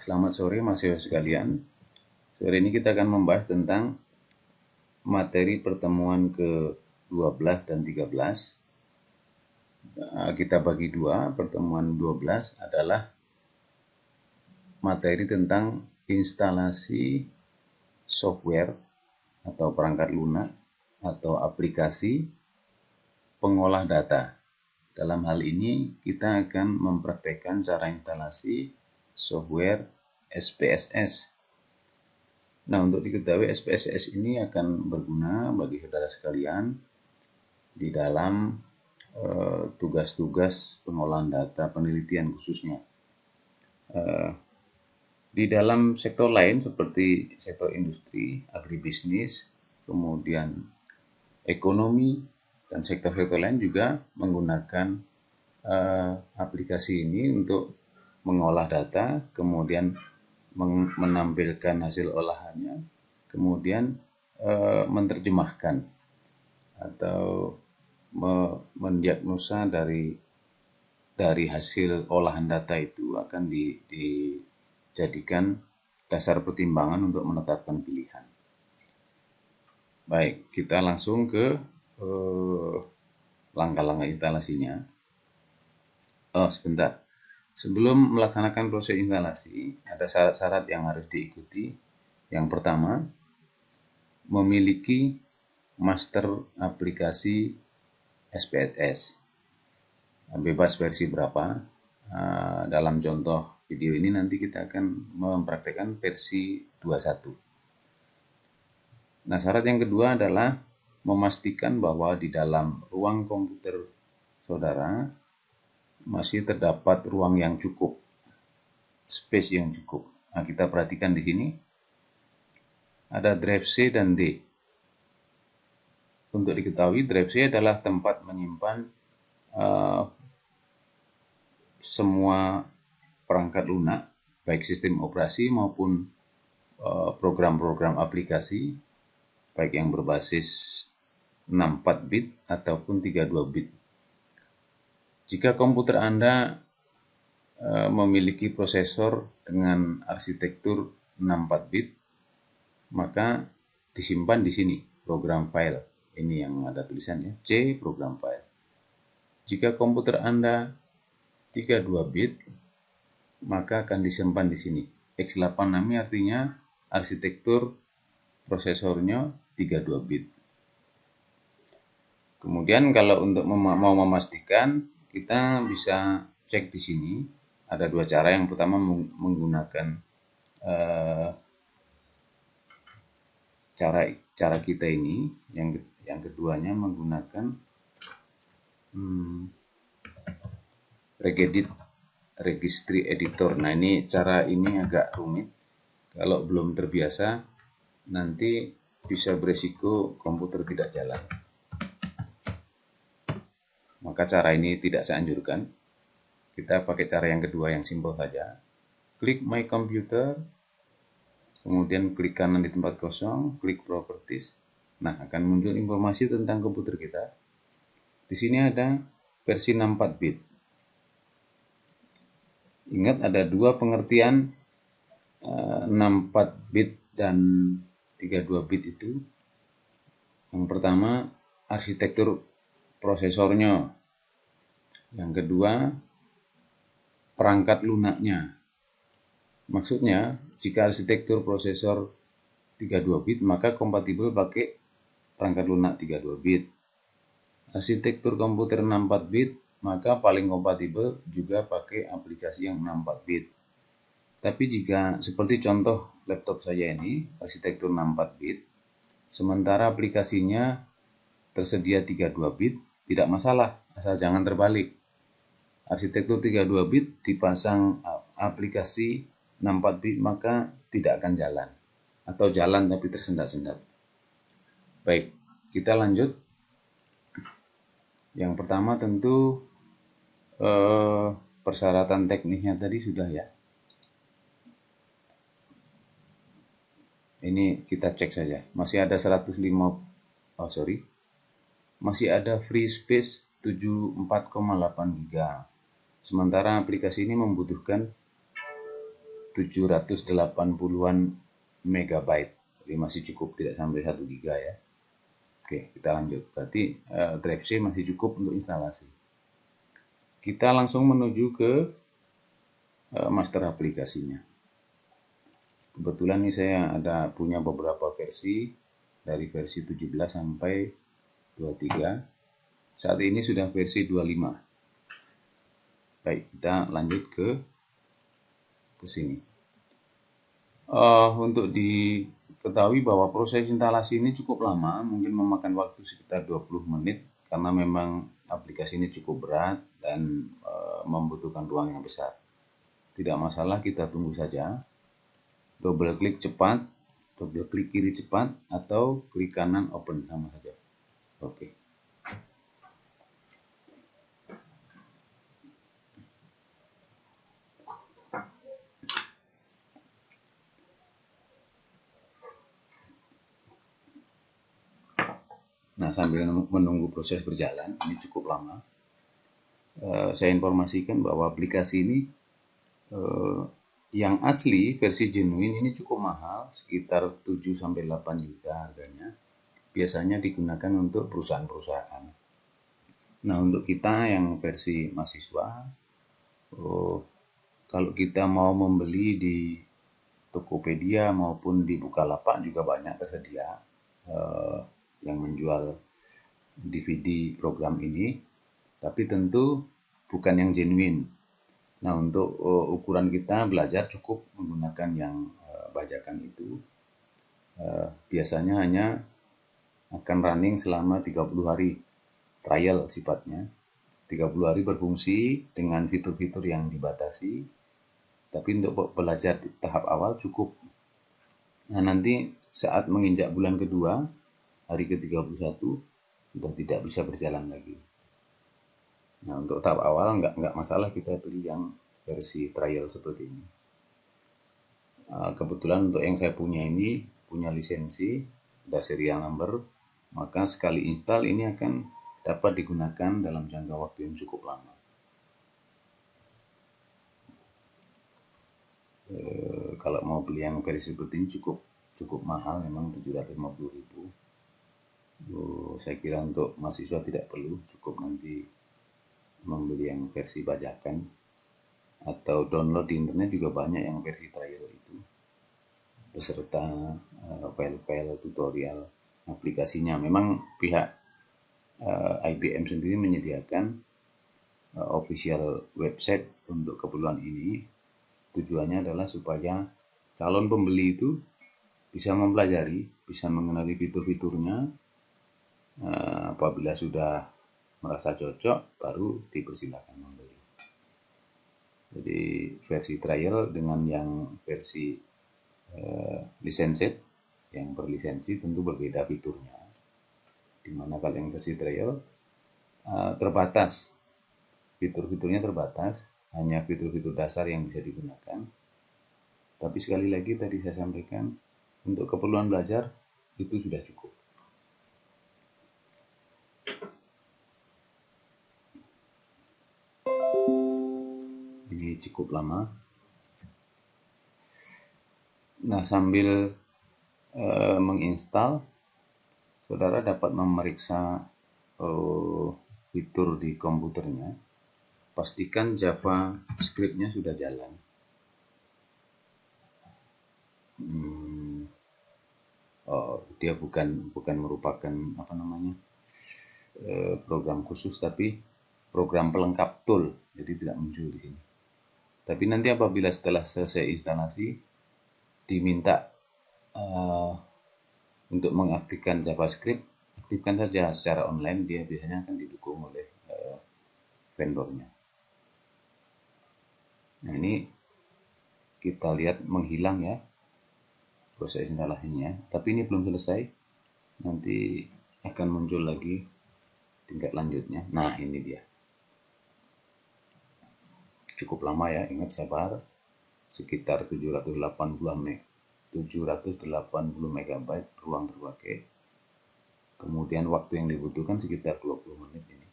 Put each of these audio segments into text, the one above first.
Selamat sore mahasiswa sekalian. Sore ini kita akan membahas tentang materi pertemuan ke-12 dan 13. Kita bagi dua. Pertemuan 12 adalah materi tentang instalasi software atau perangkat lunak atau aplikasi pengolah data. Dalam hal ini kita akan mempraktekkan cara instalasi software SPSS. Nah, untuk diketahui SPSS ini akan berguna bagi saudara sekalian di dalam tugas-tugas pengolahan data penelitian khususnya. Di dalam sektor lain seperti sektor industri, agribisnis, kemudian ekonomi, dan sektor-sektor lain juga menggunakan aplikasi ini untuk mengolah data, kemudian menampilkan hasil olahannya, kemudian menerjemahkan atau mendiagnosa dari hasil olahan data itu akan dijadikan dasar pertimbangan untuk menetapkan pilihan. Baik, kita langsung ke langkah-langkah instalasinya. Sebentar. Sebelum melaksanakan proses instalasi, ada syarat-syarat yang harus diikuti. Yang pertama, memiliki master aplikasi SPSS. Bebas versi berapa. Dalam contoh video ini nanti kita akan mempraktekkan versi 21. Nah, syarat yang kedua adalah memastikan bahwa di dalam ruang komputer saudara masih terdapat ruang yang cukup, space yang cukup. Nah, kita perhatikan di sini ada drive C dan D. Untuk diketahui, drive C adalah tempat menyimpan semua perangkat lunak, baik sistem operasi maupun program-program aplikasi, baik yang berbasis 64 bit ataupun 32 bit. Jika komputer Anda memiliki prosesor dengan arsitektur 64 bit, maka disimpan di sini program file. Ini yang ada tulisannya C program file. Jika komputer Anda 32 bit, maka akan disimpan di sini x86, artinya arsitektur prosesornya 32 bit. Kemudian kalau untuk mau memastikan, kita bisa cek di sini. Ada dua cara. Yang pertama menggunakan cara kita ini. Yang keduanya menggunakan Regedit Registry Editor. Nah, cara ini agak rumit. Kalau belum terbiasa, nanti bisa beresiko komputer tidak jalan. Maka cara ini tidak saya anjurkan. Kita pakai cara yang kedua yang simpel saja. Klik My Computer, kemudian klik kanan di tempat kosong, klik Properties. Nah, akan muncul informasi tentang komputer kita. Di sini ada versi 64 bit. Ingat, ada dua pengertian 64 bit dan 32 bit itu. Yang pertama, arsitektur prosesornya. Yang kedua, perangkat lunaknya. Maksudnya, jika arsitektur prosesor 32 bit, maka kompatibel pakai perangkat lunak 32 bit. Arsitektur komputer 64 bit, maka paling kompatibel juga pakai aplikasi yang 64 bit. Tapi jika seperti contoh laptop saya ini, arsitektur 64 bit, sementara aplikasinya tersedia 32 bit, tidak masalah, asal jangan terbalik. Arsitektur 32 bit dipasang aplikasi 64 bit, maka tidak akan jalan. Atau jalan tapi tersendat-sendat. Baik, kita lanjut. Yang pertama tentu persyaratan teknisnya tadi sudah ya. Ini kita cek saja. Masih ada masih ada free space 74,8 GB. Sementara aplikasi ini membutuhkan 780-an megabyte, jadi masih cukup, tidak sampai 1 giga ya. Oke, kita lanjut. Berarti drive C masih cukup untuk instalasi. Kita langsung menuju ke master aplikasinya. Kebetulan ini saya ada punya beberapa versi, dari versi 17 sampai 23. Saat ini sudah versi 25. Baik, kita lanjut ke sini. Untuk diketahui bahwa proses instalasi ini cukup lama, mungkin memakan waktu sekitar 20 menit, karena memang aplikasi ini cukup berat dan membutuhkan ruang yang besar. Tidak masalah, kita tunggu saja. Double klik cepat, double klik kiri cepat, atau klik kanan open, sama saja. Oke. Nah, sambil menunggu proses berjalan, ini cukup lama, saya informasikan bahwa aplikasi ini yang asli versi genuine ini cukup mahal, sekitar 7-8 juta harganya. Biasanya digunakan untuk perusahaan-perusahaan. Nah, untuk kita yang versi mahasiswa, kalau kita mau membeli di Tokopedia maupun di Bukalapak juga banyak tersedia yang menjual DVD program ini, tapi tentu bukan yang genuine. Nah, untuk ukuran kita belajar cukup menggunakan yang bajakan itu. Biasanya hanya akan running selama 30 hari, trial sifatnya. 30 hari berfungsi dengan fitur-fitur yang dibatasi, tapi untuk belajar di tahap awal cukup. Nah, nanti saat menginjak bulan kedua, hari ke-31, sudah tidak bisa berjalan lagi. Nah, untuk tahap awal nggak masalah kita beli yang versi trial seperti ini. Kebetulan untuk yang saya punya ini punya lisensi, ada serial number, maka sekali install ini akan dapat digunakan dalam jangka waktu yang cukup lama. Kalau mau beli yang versi seperti ini cukup mahal, memang 750.000. Saya kira untuk mahasiswa tidak perlu, cukup nanti membeli yang versi bajakan, atau download di internet juga banyak yang versi trial itu, beserta file-file tutorial aplikasinya. Memang pihak IBM sendiri menyediakan official website untuk keperluan ini. Tujuannya adalah supaya calon pembeli itu bisa mempelajari, bisa mengenali fitur-fiturnya. Apabila sudah merasa cocok, baru dipersilakan membeli. Jadi versi trial dengan yang versi licensed, yang berlisensi tentu berbeda fiturnya. Dimana kalau yang versi trial terbatas, fitur-fiturnya terbatas, hanya fitur-fitur dasar yang bisa digunakan. Tapi sekali lagi tadi saya sampaikan, untuk keperluan belajar itu sudah cukup. Ini cukup lama. Nah, sambil menginstal, saudara dapat memeriksa fitur di komputernya. Pastikan JavaScript-nya sudah jalan. Dia bukan merupakan program khusus, tapi program pelengkap tool, jadi tidak muncul di sini. Tapi nanti apabila setelah selesai instalasi diminta untuk mengaktifkan JavaScript, aktifkan saja secara online, dia biasanya akan didukung oleh vendornya. Nah, ini kita lihat menghilang ya proses instalasinya, tapi ini belum selesai, nanti akan muncul lagi tingkat lanjutnya. Nah, ini dia. Cukup lama ya, ingat sabar, sekitar 780 MB ruang terpakai. Kemudian waktu yang dibutuhkan sekitar 20 menit ini.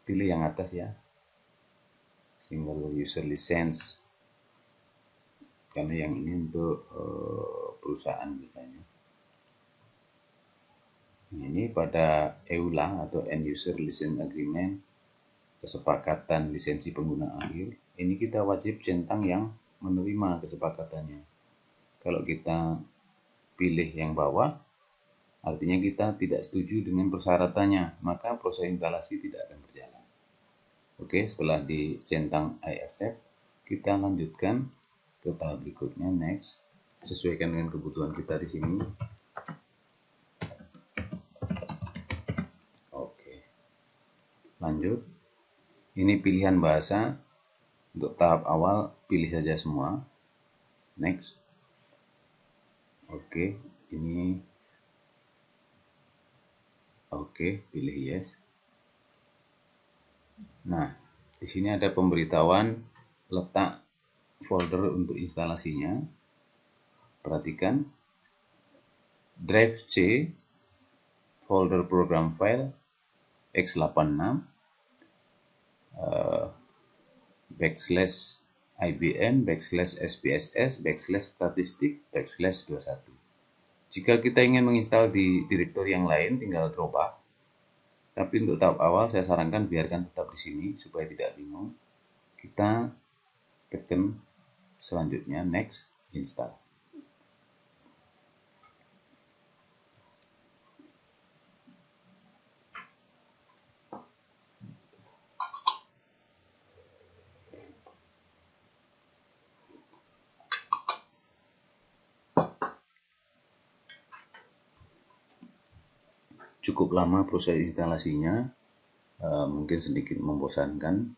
Pilih yang atas ya, single user license. karena yang ini untuk perusahaan misalnya. Nah, ini pada EULA atau End User License Agreement, kesepakatan lisensi pengguna akhir, ini kita wajib centang yang menerima kesepakatannya. Kalau kita pilih yang bawah, artinya kita tidak setuju dengan persyaratannya, maka proses instalasi tidak akan berjalan. Oke, setelah dicentang I accept, kita lanjutkan ke tahap berikutnya, next. Sesuaikan dengan kebutuhan kita di sini. Oke, lanjut. Ini pilihan bahasa. Untuk tahap awal, pilih saja semua. Next. Oke, ini. Oke, pilih yes. Nah, di sini ada pemberitahuan letak folder untuk instalasinya. Perhatikan, drive C, folder program file x86, backslash IBM, backslash SPSS, backslash statistik, backslash 21. Jika kita ingin menginstal di direktori yang lain, tinggal drop. Tapi untuk tahap awal saya sarankan biarkan tetap di sini supaya tidak bingung. Kita tekan selanjutnya, next, install. Cukup lama proses instalasinya, mungkin sedikit membosankan,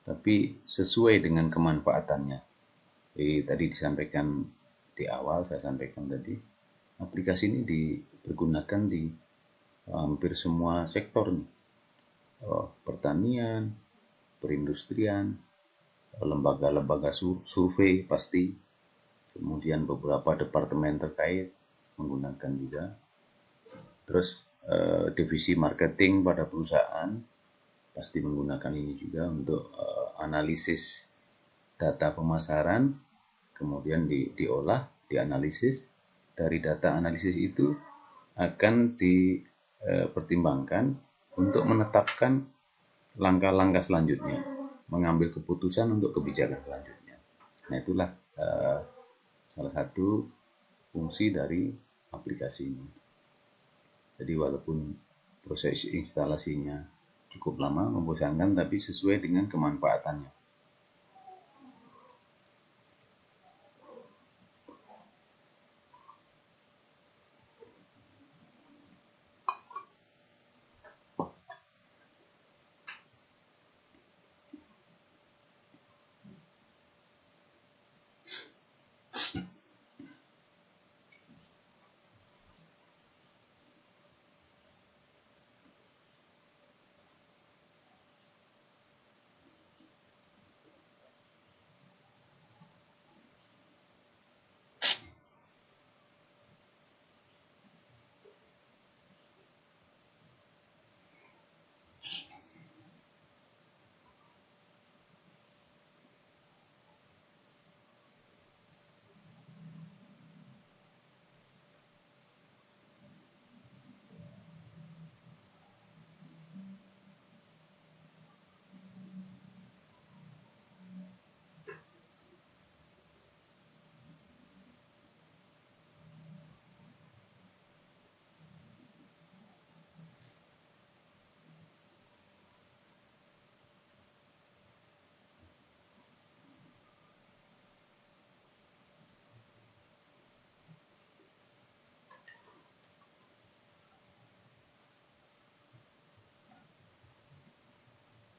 tapi sesuai dengan kemanfaatannya. Jadi tadi disampaikan di awal, saya sampaikan tadi, aplikasi ini dipergunakan di hampir semua sektor nih. Pertanian, perindustrian, lembaga-lembaga survei pasti, kemudian beberapa departemen terkait menggunakan juga. Terus divisi marketing pada perusahaan pasti menggunakan ini juga untuk analisis data pemasaran, kemudian diolah, dianalisis. Dari data analisis itu akan dipertimbangkan untuk menetapkan langkah-langkah selanjutnya, mengambil keputusan untuk kebijakan selanjutnya. Nah, itulah salah satu fungsi dari aplikasi ini. Jadi walaupun proses instalasinya cukup lama, membosankan, tapi sesuai dengan kemanfaatannya.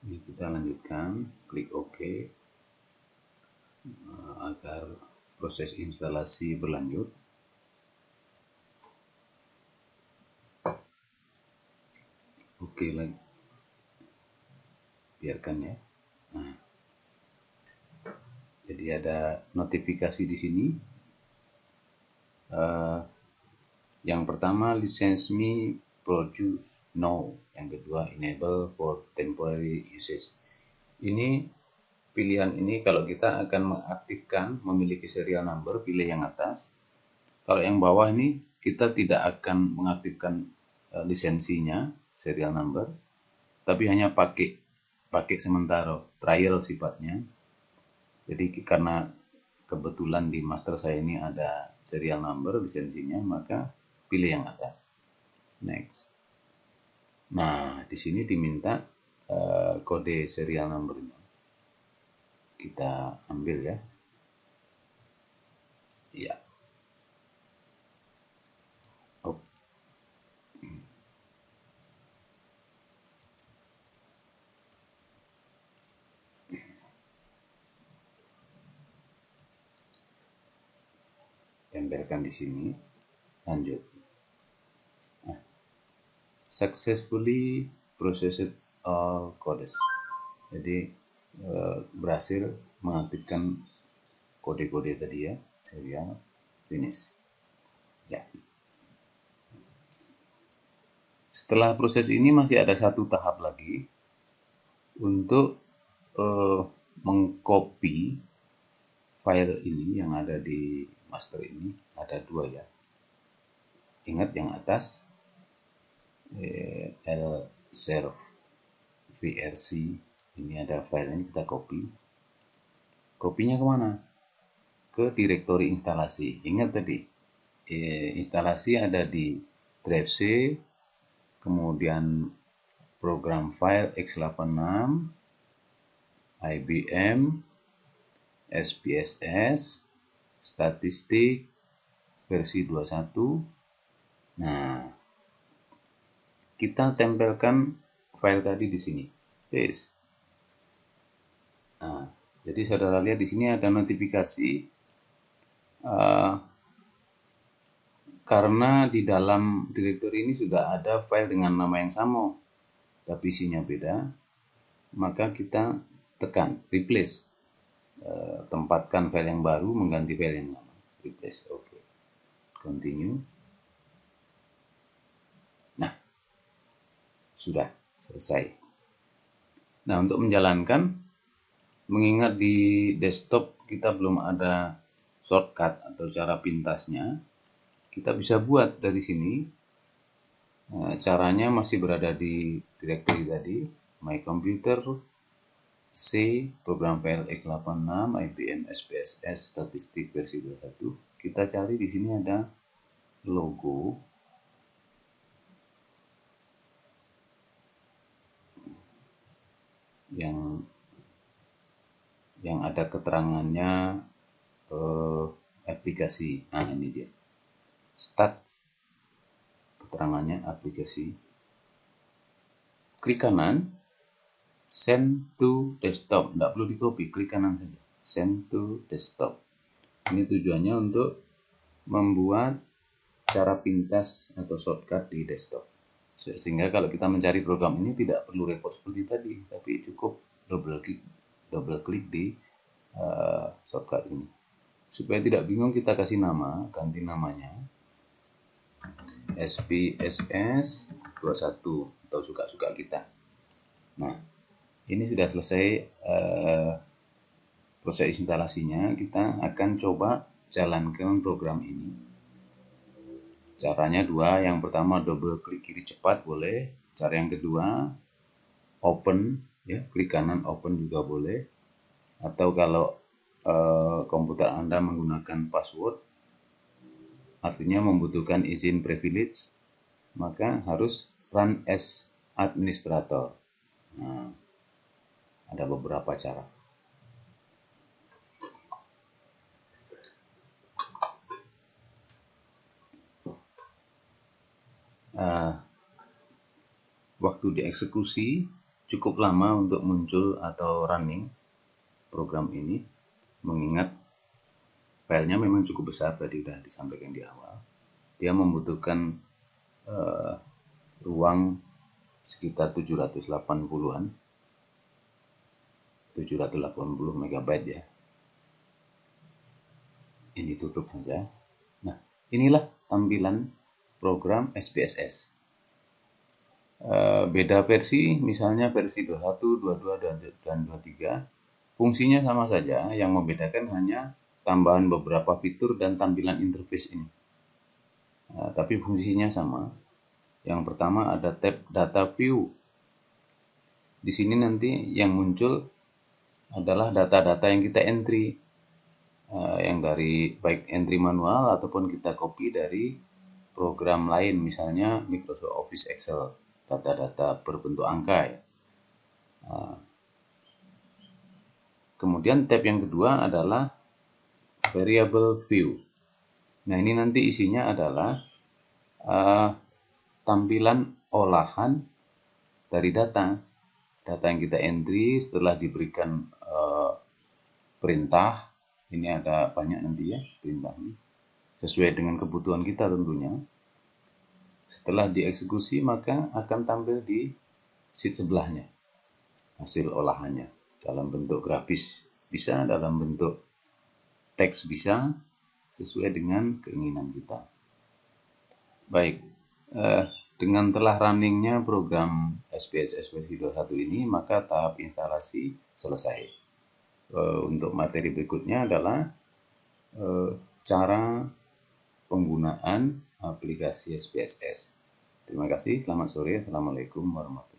Ini kita lanjutkan, klik OK agar proses instalasi berlanjut. Oke lagi, biarkan ya. Nah, jadi ada notifikasi di sini. Yang pertama, license me produce no. Yang kedua, enable for temporary usage. Ini pilihan ini kalau kita akan mengaktifkan memiliki serial number, pilih yang atas. Kalau yang bawah ini kita tidak akan mengaktifkan lisensinya, serial number, tapi hanya pakai sementara, trial sifatnya. Jadi karena kebetulan di master saya ini ada serial number lisensinya, maka pilih yang atas. Next. Nah, di sini diminta kode serial numbernya. Kita ambil ya. Iya. Oh. Tempelkan di sini. Lanjut. Nah, successfully processed all codes. Jadi berhasil mengaktifkan kode-kode tadi ya, serial finish. Ya. Setelah proses ini masih ada satu tahap lagi untuk mengcopy file ini yang ada di master ini. Ada dua ya. Ingat yang atas L0 VRC, ini ada file ini, kita copy. Kopinya kemana? Ke direktori instalasi. Ingat tadi instalasi ada di drive C, kemudian program file x86, IBM, SPSS, statistik, versi 21. Nah, kita tempelkan file tadi di sini. Paste. Nah, jadi saudara lihat di sini ada notifikasi karena di dalam direktori ini sudah ada file dengan nama yang sama, tapi isinya beda, maka kita tekan replace, tempatkan file yang baru mengganti file yang lama, replace. Oke. Continue. Nah, sudah selesai. Nah, untuk menjalankan, mengingat di desktop kita belum ada shortcut atau cara pintasnya, kita bisa buat dari sini. Caranya masih berada di directory tadi, My Computer, C, program file x86, IBM, SPSS, statistik versi 21. Kita cari di sini ada logo. Yang ada keterangannya aplikasi. Nah, ini dia. Start. Keterangannya aplikasi. Klik kanan. Send to desktop. Tidak perlu di copy. Klik kanan saja. Send to desktop. Ini tujuannya untuk membuat cara pintas atau shortcut di desktop. Sehingga kalau kita mencari program ini tidak perlu repot seperti tadi, tapi cukup double klik di shortcut ini. Supaya tidak bingung, kita kasih nama, ganti namanya SPSS 21 atau suka-suka kita. Nah, ini sudah selesai proses instalasinya. Kita akan coba jalankan program ini. Caranya dua. Yang pertama double klik kiri cepat boleh. Cara yang kedua open ya, klik kanan open juga boleh. Atau kalau komputer Anda menggunakan password, artinya membutuhkan izin privilege, maka harus run as administrator. Nah, ada beberapa cara. Waktu dieksekusi cukup lama untuk muncul atau running program ini, mengingat filenya memang cukup besar, tadi sudah disampaikan di awal. Dia membutuhkan ruang sekitar 780-an, 780 MB ya. Ini tutup saja. Nah, inilah tampilan program SPSS. Beda versi, misalnya versi 21, 22, dan 23. Fungsinya sama saja, yang membedakan hanya tambahan beberapa fitur dan tampilan interface ini. Tapi fungsinya sama. Yang pertama ada tab Data View. Di sini nanti yang muncul adalah data-data yang kita entry, yang dari baik entry manual ataupun kita copy dari program lain, misalnya Microsoft Office Excel, data-data berbentuk angka ya. Kemudian tab yang kedua adalah Variable View. Nah, ini nanti isinya adalah tampilan olahan dari data yang kita entry setelah diberikan perintah. Ini ada banyak nanti ya perintahnya, sesuai dengan kebutuhan kita tentunya. Setelah dieksekusi maka akan tampil di sheet sebelahnya hasil olahannya, dalam bentuk grafis bisa, dalam bentuk teks bisa, sesuai dengan keinginan kita. Baik, dengan telah runningnya program SPSS versi 21 ini, maka tahap instalasi selesai. Untuk materi berikutnya adalah cara penggunaan aplikasi SPSS. Terima kasih, selamat sore, assalamualaikum warahmatullahi wabarakatuh.